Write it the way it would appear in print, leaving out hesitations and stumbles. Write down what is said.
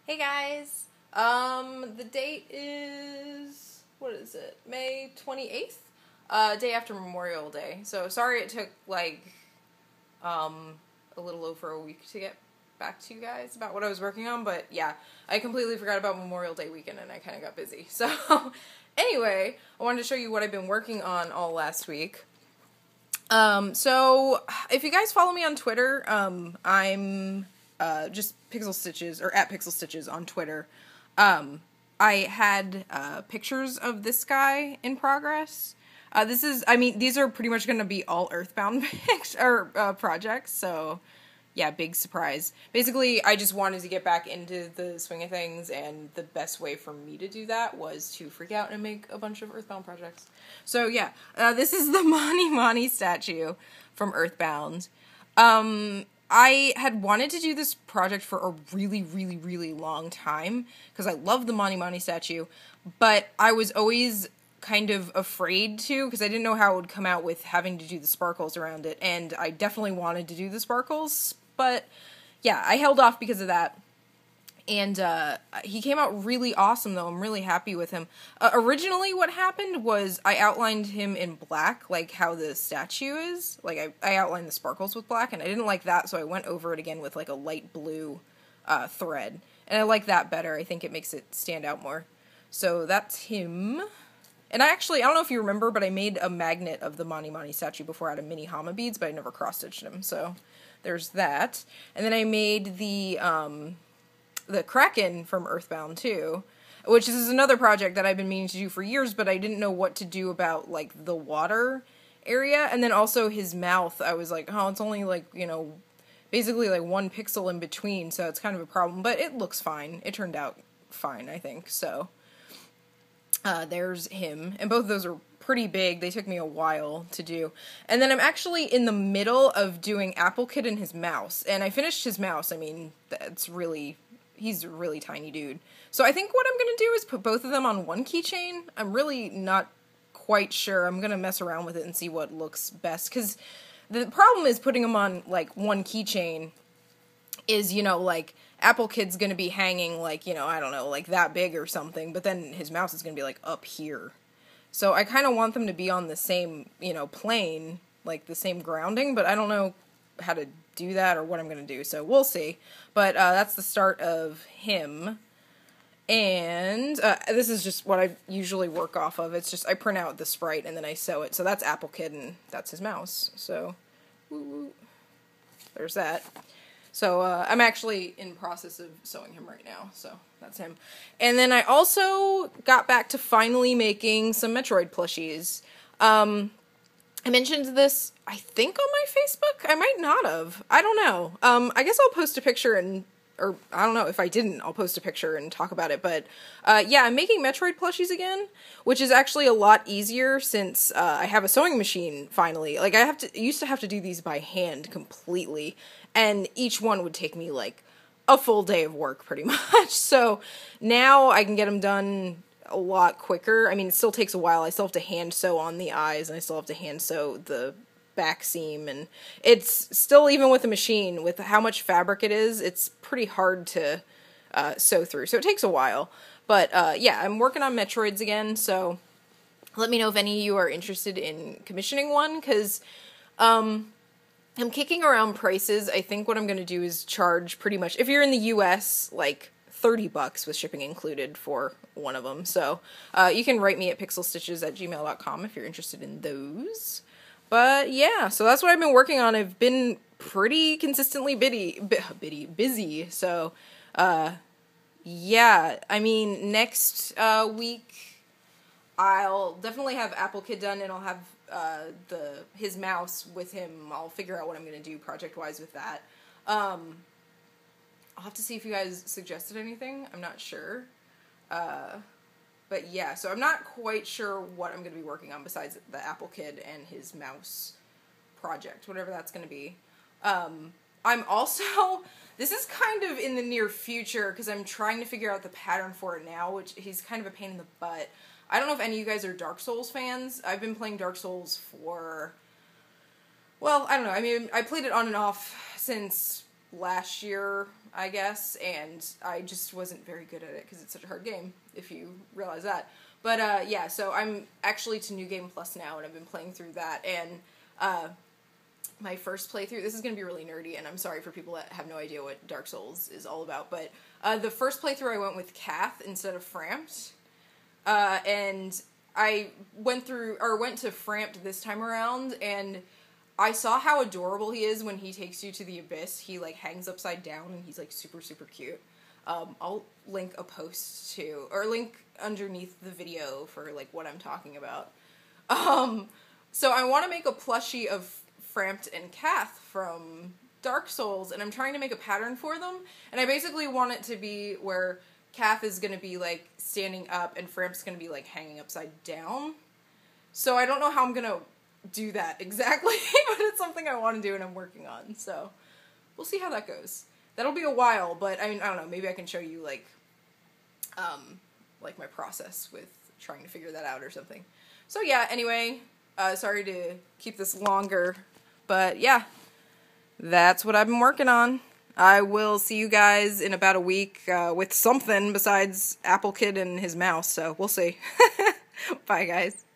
Hey guys. The date is, what is it? May 28th? Day after Memorial Day. So sorry it took a little over a week to get back to you guys about what I was working on, but yeah, I completely forgot about Memorial Day weekend and I kind of got busy. So anyway, I wanted to show you what I've been working on all last week. So if you guys follow me on Twitter, I'm just PixelStitches, or at PixelStitches on Twitter. I had pictures of this guy in progress. These are pretty much going to be all Earthbound projects, so yeah, big surprise. Basically, I just wanted to get back into the swing of things, and the best way for me to do that was to freak out and make a bunch of Earthbound projects. So yeah, this is the Mani statue from Earthbound. I had wanted to do this project for a really, really, really long time, because I love the Mani statue, but I was always kind of afraid to, because I didn't know how it would come out with having to do the sparkles around it, and I definitely wanted to do the sparkles, but yeah, I held off because of that. And he came out really awesome, though. I'm really happy with him. Originally, what happened was I outlined him in black, like how the statue is. Like, I outlined the sparkles with black, and I didn't like that, so I went over it again with, like, a light blue thread. And I like that better. I think it makes it stand out more. So that's him. And I don't know if you remember, but I made a magnet of the Mani statue before out of mini Hama beads, but I never cross-stitched him, so there's that. And then I made the Kraken from Earthbound, too, which is another project that I've been meaning to do for years, but I didn't know what to do about, like, the water area, and then also his mouth. I was like, oh, it's only, like, basically, like, 1 pixel in between, so it's kind of a problem, but it looks fine. It turned out fine, I think, so there's him, and both of those are pretty big. They took me a while to do. And then I'm actually in the middle of doing Apple Kid and his mouse, and I finished his mouse. I mean, he's a really tiny dude. So I think what I'm going to do is put both of them on one keychain. I'm really not quite sure. I'm going to mess around with it and see what looks best. Because the problem is putting them on, like, one keychain is, like, Apple Kid's going to be hanging, like, I don't know, like, that big or something. But then his mouse is going to be, like, up here. So I kind of want them to be on the same, plane, like, the same grounding. But I don't know how to do that or what I'm going to do, so we'll see. But that's the start of him. And this is just what I usually work off of. It's just I print out the sprite and then I sew it. So that's Apple Kid and that's his mouse. So there's that. So I'm actually in process of sewing him right now. So that's him. And then I also got back to finally making some Metroid plushies. I mentioned this, I think, on my Facebook? I might not have. I don't know. I guess I'll post a picture or I don't know, if I didn't, I'll post a picture and talk about it, but, yeah, I'm making Metroid plushies again, which is actually a lot easier since, I have a sewing machine, finally. Like, I used to have to do these by hand completely, and each one would take me, like, a full day of work, pretty much, so now I can get them done a lot quicker. I mean, it still takes a while. I still have to hand sew on the eyes, and I still have to hand sew the back seam, and it's still, even with the machine, with how much fabric it is, it's pretty hard to sew through, so it takes a while. But yeah, I'm working on Metroids again, so let me know if any of you are interested in commissioning one, because I'm kicking around prices. I think what I'm going to do is charge pretty much, if you're in the US, like $30 with shipping included for one of them. So you can write me at pixelstitches@gmail.com if you're interested in those. But yeah, so that's what I've been working on. I've been pretty consistently busy. So yeah, I mean, next week I'll definitely have Apple Kid done, and I'll have his mouse with him. I'll figure out what I'm going to do project-wise with that. I'll have to see if you guys suggested anything. I'm not sure. But yeah, so I'm not quite sure what I'm going to be working on besides the Apple Kid and his mouse project, whatever that's going to be. I'm also, this is kind of in the near future, because I'm trying to figure out the pattern for it now, which he's kind of a pain in the butt. I don't know if any of you guys are Dark Souls fans. I've been playing Dark Souls for, well, I don't know. I mean, I played it on and off since last year, I guess, and I just wasn't very good at it because it's such a hard game, if you realize that. But, yeah, so I'm actually to New Game Plus now, and I've been playing through that, and, my first playthrough, this is going to be really nerdy, and I'm sorry for people that have no idea what Dark Souls is all about, but, the first playthrough I went with Kaathe instead of Frampt, and I went to Frampt this time around, and I saw how adorable he is when he takes you to the abyss. He, like, hangs upside down, and he's, like, super, super cute. I'll link a post to, or link underneath the video for, like, what I'm talking about. So I want to make a plushie of Frampt and Kaathe from Dark Souls, and I'm trying to make a pattern for them, and I basically want it to be where Kaathe is going to be, like, standing up, and Frampt's going to be, like, hanging upside down. So I don't know how I'm going to do that exactly, but it's something I want to do and I'm working on, so we'll see how that goes. That'll be a while, but, I mean, I don't know, maybe I can show you, like my process with trying to figure that out or something. So yeah, anyway, sorry to keep this longer, but yeah, that's what I've been working on. I will see you guys in about a week with something besides Apple Kid and his mouse, so we'll see. Bye, guys.